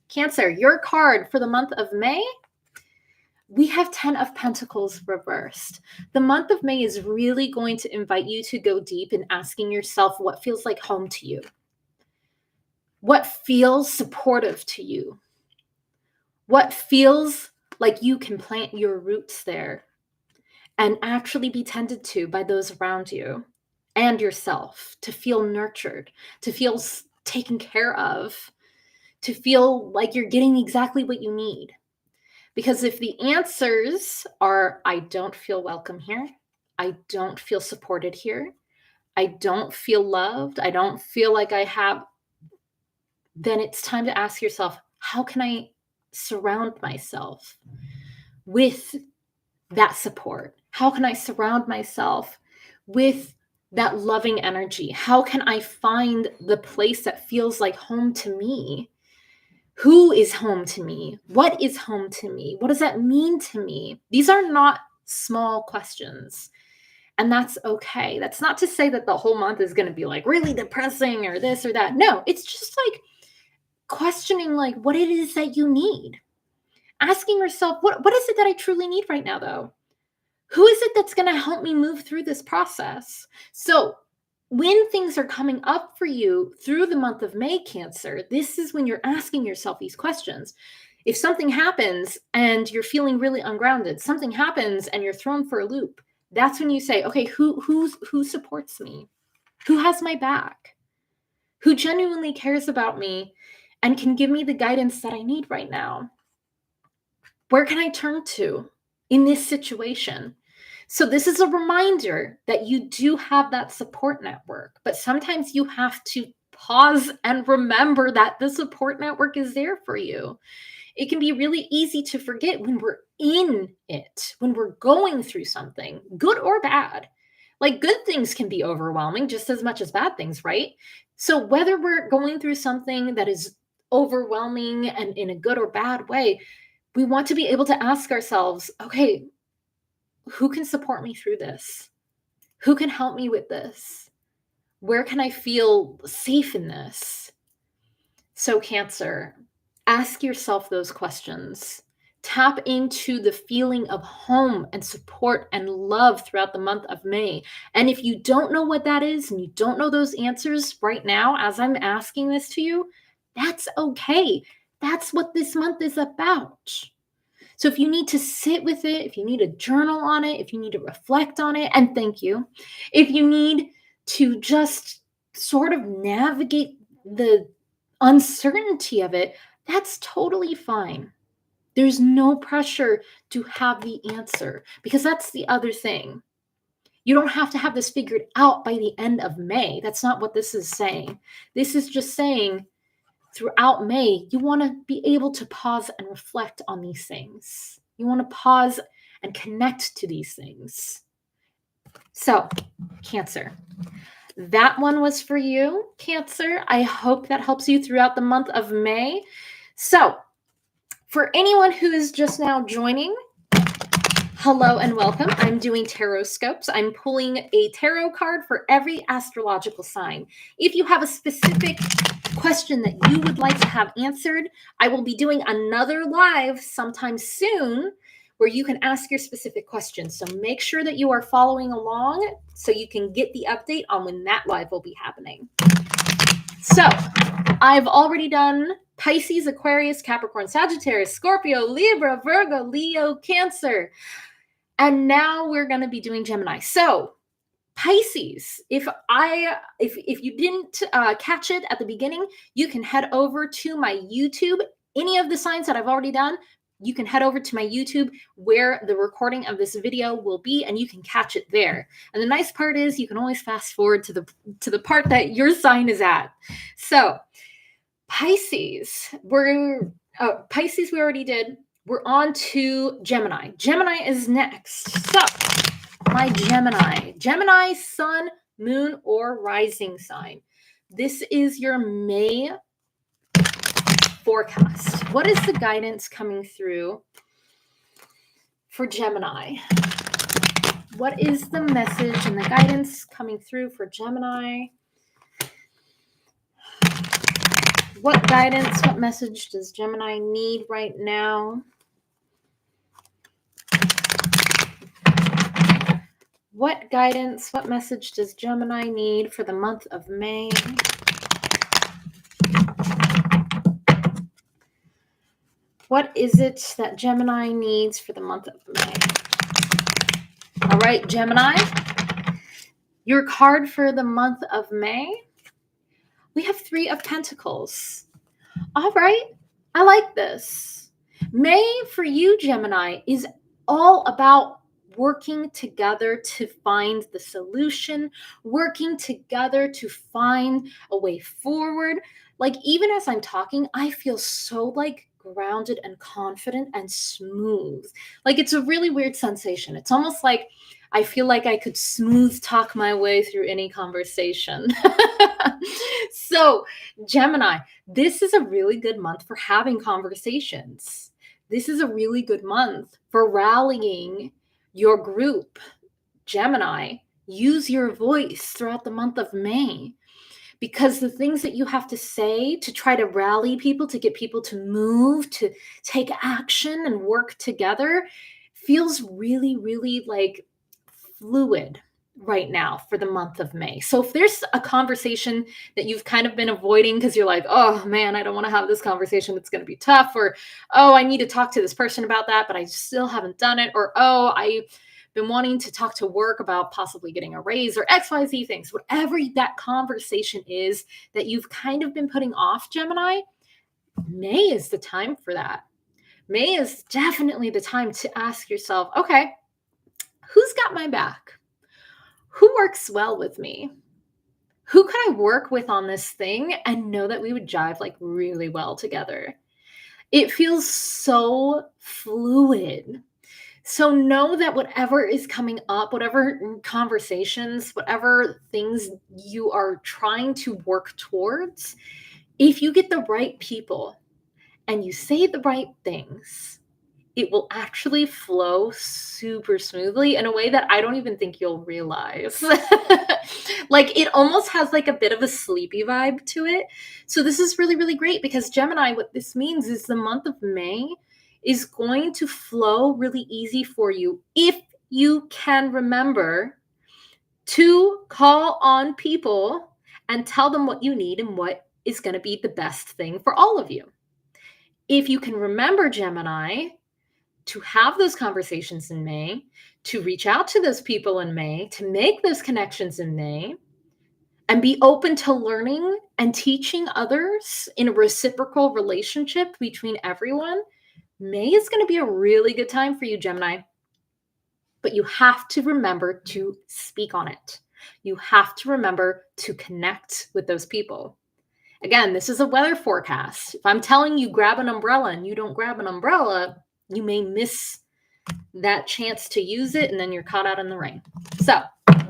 Cancer, your card for the month of May, we have 10 of Pentacles reversed. The month of May is really going to invite you to go deep in asking yourself what feels like home to you. What feels supportive to you? What feels like you can plant your roots there and actually be tended to by those around you and yourself, to feel nurtured, to feel taken care of, to feel like you're getting exactly what you need. Because if the answers are, I don't feel welcome here, I don't feel supported here, I don't feel loved, I don't feel like I have, then it's time to ask yourself, how can I surround myself with that support? How can I surround myself with that loving energy? How can I find the place that feels like home to me? Who is home to me? What is home to me? What does that mean to me? These are not small questions. And that's okay. That's not to say that the whole month is going to be like really depressing or this or that. No, it's just like questioning like what it is that you need. Asking yourself, what is it that I truly need right now though? Who is it that's going to help me move through this process? So, when things are coming up for you through the month of May, Cancer, this is when you're asking yourself these questions. If something happens and you're feeling really ungrounded, something happens and you're thrown for a loop, that's when you say, okay, who supports me? Who has my back? Who genuinely cares about me and can give me the guidance that I need right now? Where can I turn to in this situation? So, this is a reminder that you do have that support network, but sometimes you have to pause and remember that the support network is there for you. It can be really easy to forget when we're in it, when we're going through something, good or bad. Like good things can be overwhelming just as much as bad things, right? So, whether we're going through something that is overwhelming and in a good or bad way, we want to be able to ask ourselves, okay, who can support me through this? Who can help me with this? Where can I feel safe in this? So, Cancer, ask yourself those questions. Tap into the feeling of home and support and love throughout the month of May. And if you don't know what that is and you don't know those answers right now, as I'm asking this to you, that's okay. That's what this month is about. So if you need to sit with it, if you need to journal on it, if you need to reflect on it, and thank you, if you need to just sort of navigate the uncertainty of it, that's totally fine. There's no pressure to have the answer because that's the other thing. You don't have to have this figured out by the end of May. That's not what this is saying. This is just saying throughout May, you want to be able to pause and reflect on these things. You want to pause and connect to these things. So, Cancer, that one was for you, Cancer. I hope that helps you throughout the month of May. So, for anyone who is just now joining, hello and welcome. I'm doing tarot scopes. I'm pulling a tarot card for every astrological sign. If you have a specific question that you would like to have answered, I will be doing another live sometime soon where you can ask your specific questions. So make sure that you are following along so you can get the update on when that live will be happening. So I've already done Pisces, Aquarius, Capricorn, Sagittarius, Scorpio, Libra, Virgo, Leo, Cancer. And now we're going to be doing Gemini. So Pisces, if you didn't catch it at the beginning, you can head over to my YouTube. Any of the signs that I've already done, you can head over to my YouTube where the recording of this video will be, and you can catch it there. And the nice part is you can always fast forward to the part that your sign is at. So Pisces, Pisces we already did. We're on to Gemini. Gemini is next. So my Gemini sun, moon, or rising sign. This is your May forecast. What is the guidance coming through for Gemini? What is the message and the guidance coming through for Gemini? What guidance, what message does Gemini need right now? What guidance, what message does Gemini need for the month of May? What is it that Gemini needs for the month of May? All right, Gemini, your card for the month of May, we have 3 of Pentacles. All right, I like this. May for you, Gemini, is all about working together to find the solution, working together to find a way forward. Like even as I'm talking, I feel so like grounded and confident and smooth. Like it's a really weird sensation. It's almost like I feel like I could smooth talk my way through any conversation. So, Gemini, this is a really good month for having conversations. This is a really good month for rallying your group, Gemini, use your voice throughout the month of May, because the things that you have to say to try to rally people, to get people to move, to take action and work together feels really, really like fluid right now for the month of May. So if there's a conversation that you've kind of been avoiding because you're like, oh man, I don't want to have this conversation, it's going to be tough, or oh, I need to talk to this person about that, but I still haven't done it, or oh, I've been wanting to talk to work about possibly getting a raise or XYZ things, whatever that conversation is that you've kind of been putting off, Gemini, May is the time for that. May is definitely the time to ask yourself, okay, who's got my back? Who works well with me? Who can I work with on this thing and know that we would jive like really well together? It feels so fluid. So know that whatever is coming up, whatever conversations, whatever things you are trying to work towards, if you get the right people and you say the right things, it will actually flow super smoothly in a way that I don't even think you'll realize. Like it almost has like a bit of a sleepy vibe to it. So this is really, really great because Gemini, what this means is the month of May is going to flow really easy for you if you can remember to call on people and tell them what you need and what is going to be the best thing for all of you. If you can remember, Gemini, to have those conversations in May, to reach out to those people in May, to make those connections in May, and be open to learning and teaching others in a reciprocal relationship between everyone, May is going to be a really good time for you, Gemini. But you have to remember to speak on it. You have to remember to connect with those people. Again, this is a weather forecast. If I'm telling you grab an umbrella and you don't grab an umbrella, you may miss that chance to use it and then you're caught out in the rain. So,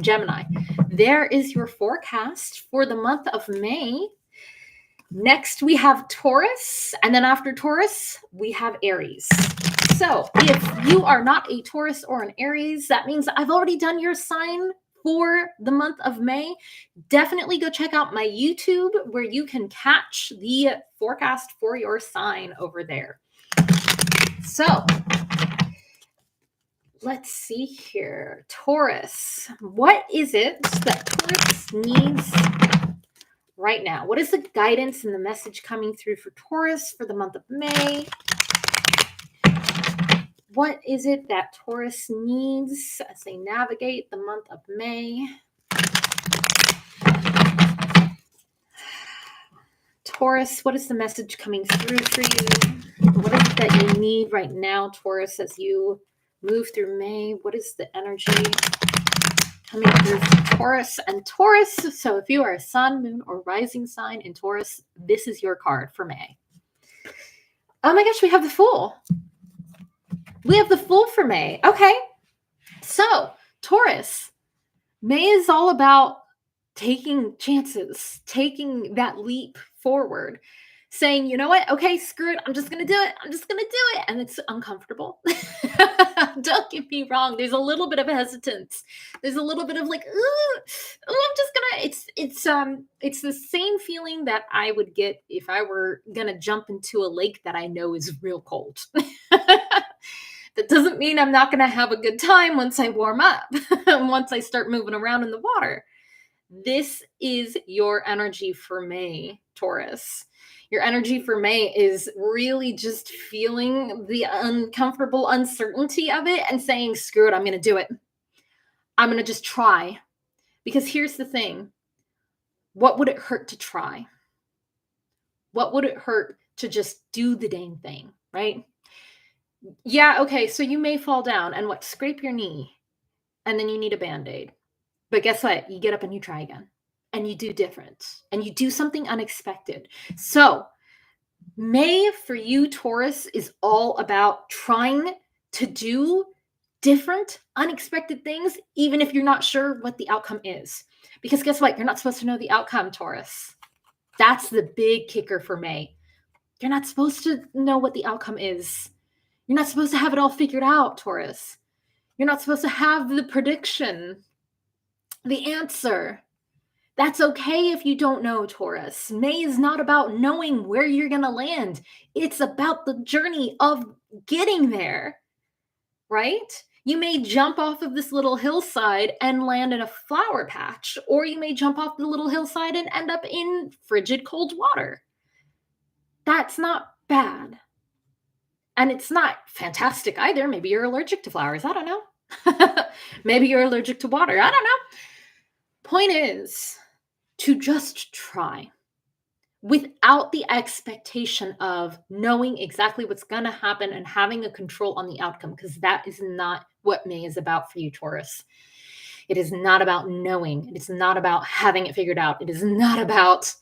Gemini, there is your forecast for the month of May. Next, we have Taurus, and then after Taurus, we have Aries. So, if you are not a Taurus or an Aries, that means I've already done your sign for the month of May. Definitely go check out my YouTube where you can catch the forecast for your sign over there. So, let's see here. Taurus. What is it that Taurus needs right now? What is the guidance and the message coming through for Taurus for the month of May? What is it that Taurus needs as they navigate the month of May? Taurus, what is the message coming through for you? What is it that you need right now, Taurus, as you move through May? What is the energy coming through for Taurus and Taurus? So if you are a sun, moon, or rising sign in Taurus, this is your card for May. Oh my gosh, we have the Fool. We have the Fool for May. Okay. So, Taurus, May is all about taking chances, taking that leap forward, saying, you know what? Okay, screw it. I'm just going to do it. I'm just going to do it. And it's uncomfortable. Don't get me wrong. There's a little bit of hesitance. There's a little bit of like, I'm just going to, it's the same feeling that I would get if I were going to jump into a lake that I know is real cold. That doesn't mean I'm not going to have a good time once I warm up, once I start moving around in the water. This is your energy for May, Taurus. Your energy for May is really just feeling the uncomfortable uncertainty of it and saying, screw it, I'm going to do it. I'm going to just try. Because here's the thing. What would it hurt to try? What would it hurt to just do the dang thing, right? Yeah, okay, so you may fall down and scrape your knee, and then you need a Band-Aid. But guess what? You get up and you try again, and you do different, and you do something unexpected. So May for you, Taurus, is all about trying to do different, unexpected things, even if you're not sure what the outcome is. Because guess what? You're not supposed to know the outcome, Taurus. That's the big kicker for May. You're not supposed to know what the outcome is. You're not supposed to have it all figured out, Taurus. You're not supposed to have the prediction. The answer. That's okay if you don't know, Taurus. May is not about knowing where you're going to land. It's about the journey of getting there, right? You may jump off of this little hillside and land in a flower patch, or you may jump off the little hillside and end up in frigid cold water. That's not bad. And it's not fantastic either. Maybe you're allergic to flowers. I don't know. Maybe you're allergic to water. I don't know. Point is to just try without the expectation of knowing exactly what's going to happen and having a control on the outcome, because that is not what May is about for you, Taurus. It is not about knowing. It is not about having it figured out. It is not about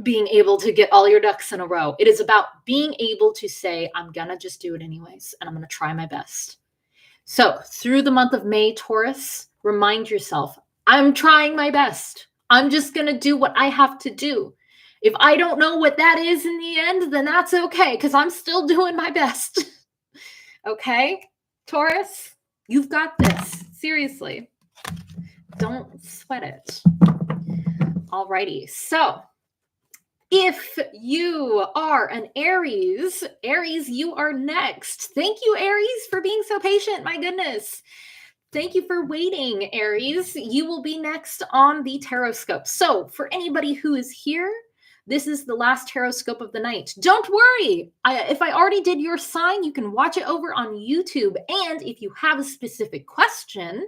being able to get all your ducks in a row. It is about being able to say, I'm going to just do it anyways, and I'm going to try my best. So through the month of May, Taurus, remind yourself, I'm trying my best. I'm just going to do what I have to do. If I don't know what that is in the end, then that's okay, because I'm still doing my best. Okay, Taurus, you've got this. Seriously. Don't sweat it. Alrighty. So if you are an Aries, you are next. Thank you, Aries, for being so patient. My goodness. Thank you for waiting, Aries. You will be next on the Taroscope. So for anybody who is here, this is the last Taroscope of the night. Don't worry. If I already did your sign, you can watch it over on YouTube. And if you have a specific question,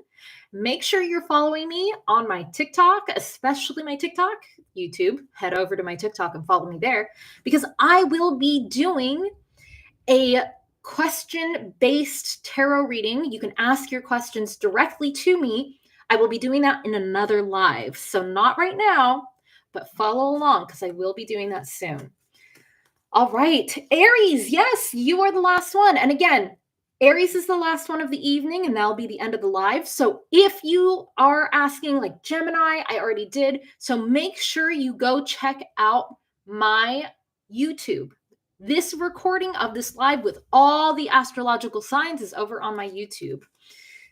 make sure you're following me on my TikTok, especially my TikTok, YouTube. Head over to my TikTok and follow me there, because I will be doing a question-based tarot reading. You can ask your questions directly to me. I will be doing that in another live. So not right now, but follow along, because I will be doing that soon. All right, Aries, yes, you are the last one. And again, Aries is the last one of the evening, and that'll be the end of the live. So if you are asking like Gemini, I already did. So make sure you go check out my YouTube. This recording of this live with all the astrological signs is over on my YouTube.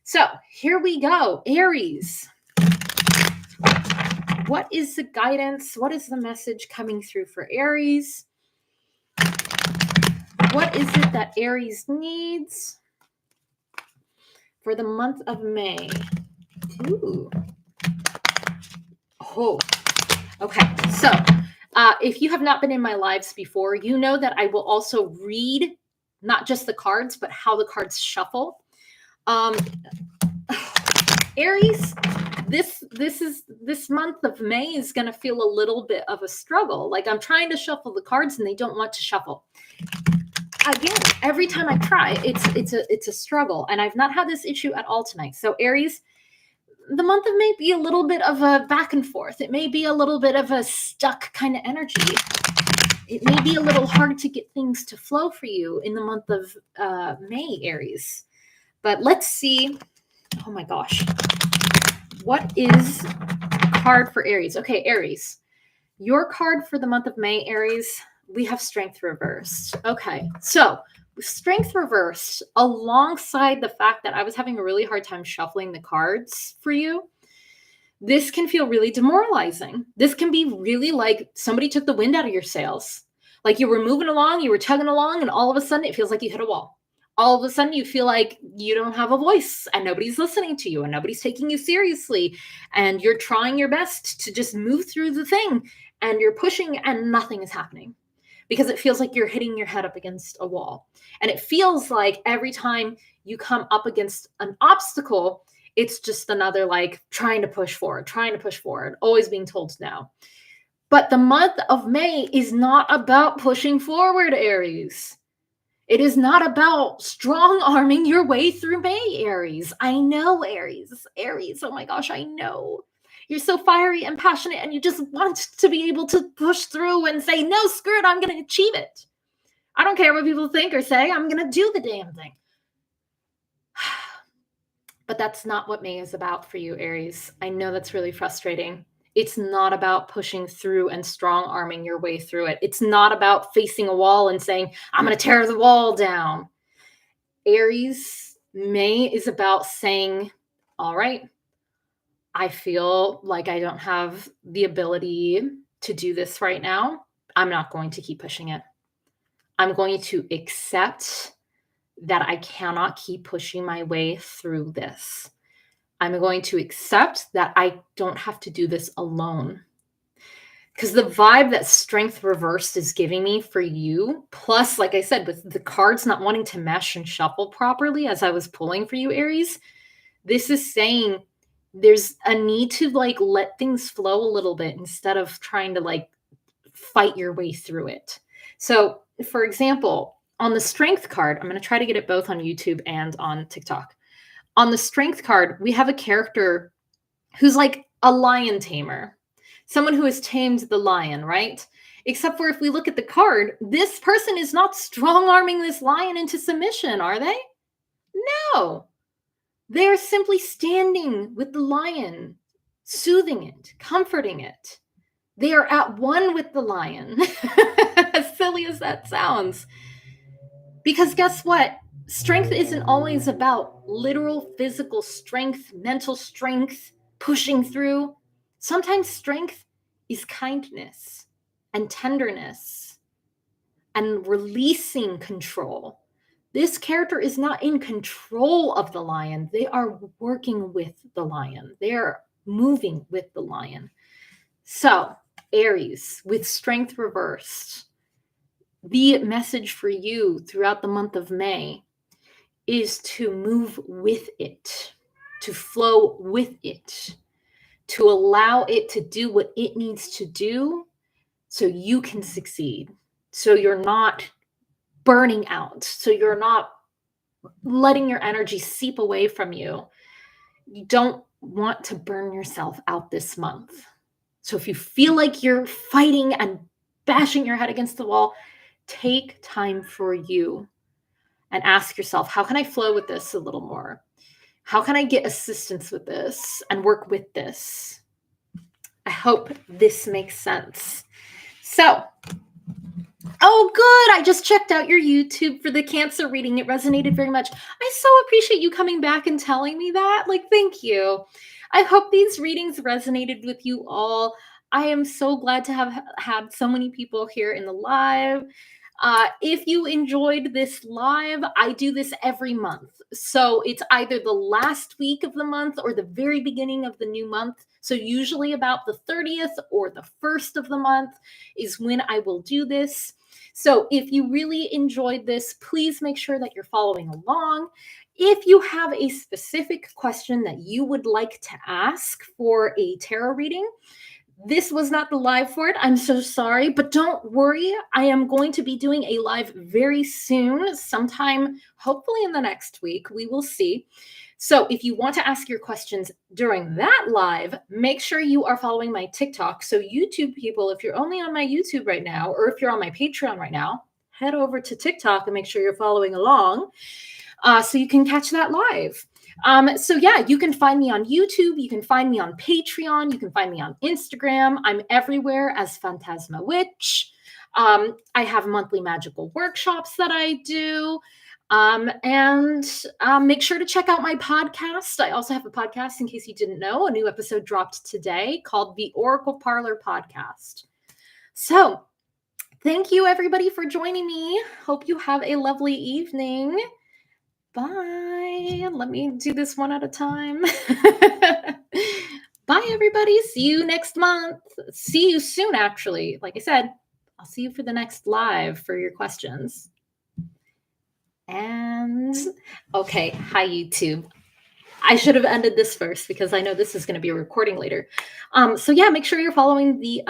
So here we go, Aries. What is the guidance? What is the message coming through for Aries? What is it that Aries needs for the month of May? Ooh. Oh, okay. So if you have not been in my lives before, you know that I will also read not just the cards, but how the cards shuffle. Aries, this month of May is going to feel a little bit of a struggle. Like I'm trying to shuffle the cards and they don't want to shuffle. Again, every time I try, it's a struggle, and I've not had this issue at all tonight. So Aries, the month of May be a little bit of a back and forth. It may be a little bit of a stuck kind of energy. It may be a little hard to get things to flow for you in the month of May, Aries. But let's see. Oh my gosh. What is the card for Aries? Okay, Aries. Your card for the month of May, Aries, we have Strength reversed. Okay, so Strength reversed alongside the fact that I was having a really hard time shuffling the cards for you. This can feel really demoralizing. This can be really like somebody took the wind out of your sails. Like you were moving along, you were chugging along, and all of a sudden it feels like you hit a wall. All of a sudden you feel like you don't have a voice and nobody's listening to you and nobody's taking you seriously. And you're trying your best to just move through the thing and you're pushing and nothing is happening, because it feels like you're hitting your head up against a wall. And it feels like every time you come up against an obstacle, it's just another like trying to push forward, always being told no. But the month of May is not about pushing forward, Aries. It is not about strong arming your way through May, Aries. I know, Aries. Aries, oh my gosh, I know. You're so fiery and passionate, and you just want to be able to push through and say, no, screw it, I'm going to achieve it. I don't care what people think or say. I'm going to do the damn thing. But that's not what May is about for you, Aries. I know that's really frustrating. It's not about pushing through and strong arming your way through it. It's not about facing a wall and saying, I'm going to tear the wall down. Aries, May is about saying, all right, I feel like I don't have the ability to do this right now. I'm not going to keep pushing it. I'm going to accept that I cannot keep pushing my way through this. I'm going to accept that I don't have to do this alone. Because the vibe that Strength Reversed is giving me for you, plus, like I said, with the cards not wanting to mesh and shuffle properly as I was pulling for you, Aries, this is saying there's a need to like let things flow a little bit instead of trying to like fight your way through it. So, for example, on the Strength card, I'm going to try to get it both on YouTube and on TikTok. On the Strength card, we have a character who's like a lion tamer, someone who has tamed the lion, right? Except for if we look at the card, this person is not strong arming this lion into submission, are they? No. They're simply standing with the lion, soothing it, comforting it. They are at one with the lion, as silly as that sounds. Because guess what? Strength isn't always about literal physical strength, mental strength, pushing through. Sometimes strength is kindness and tenderness and releasing control. This character is not in control of the lion. They are working with the lion. They are moving with the lion. So, Aries, with Strength Reversed, the message for you throughout the month of May is to move with it, to flow with it, to allow it to do what it needs to do so you can succeed. So you're not burning out. So you're not letting your energy seep away from you. You don't want to burn yourself out this month. So if you feel like you're fighting and bashing your head against the wall, take time for you and ask yourself, how can I flow with this a little more? How can I get assistance with this and work with this? I hope this makes sense. So, oh, good. I just checked out your YouTube for the Cancer reading. It resonated very much. I so appreciate you coming back and telling me that. Like, thank you. I hope these readings resonated with you all. I am so glad to have had so many people here in the live. If you enjoyed this live, I do this every month. So it's either the last week of the month or the very beginning of the new month. So usually about the 30th or the 1st of the month is when I will do this. So if you really enjoyed this, please make sure that you're following along. If you have a specific question that you would like to ask for a tarot reading, this was not the live for it. I'm so sorry, but don't worry. I am going to be doing a live very soon, sometime hopefully in the next week. We will see. So if you want to ask your questions during that live, make sure you are following my TikTok. So YouTube people, if you're only on my YouTube right now, or if you're on my Patreon right now, head over to TikTok and make sure you're following along so you can catch that live. So yeah, you can find me on YouTube. You can find me on Patreon. You can find me on Instagram. I'm everywhere as Phantasma Witch. I have monthly magical workshops that I do. And make sure to check out my podcast. I also have a podcast, in case you didn't know. A new episode dropped today called the Oracle Parlor Podcast. So thank you, everybody, for joining me. Hope you have a lovely evening. Bye. Let me do this one at a time. Bye, everybody. See you next month. See you soon, actually. Like I said, I'll see you for the next live for your questions. And okay, hi, YouTube. I should have ended this first because I know this is going to be a recording later. So yeah, make sure you're following the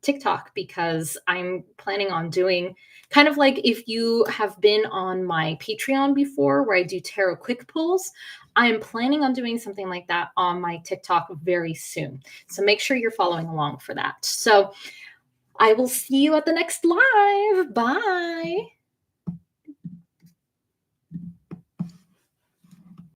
TikTok because I'm planning on doing kind of like if you have been on my Patreon before where I do tarot quick pulls, I am planning on doing something like that on my TikTok very soon. So make sure you're following along for that. So I will see you at the next live. Bye.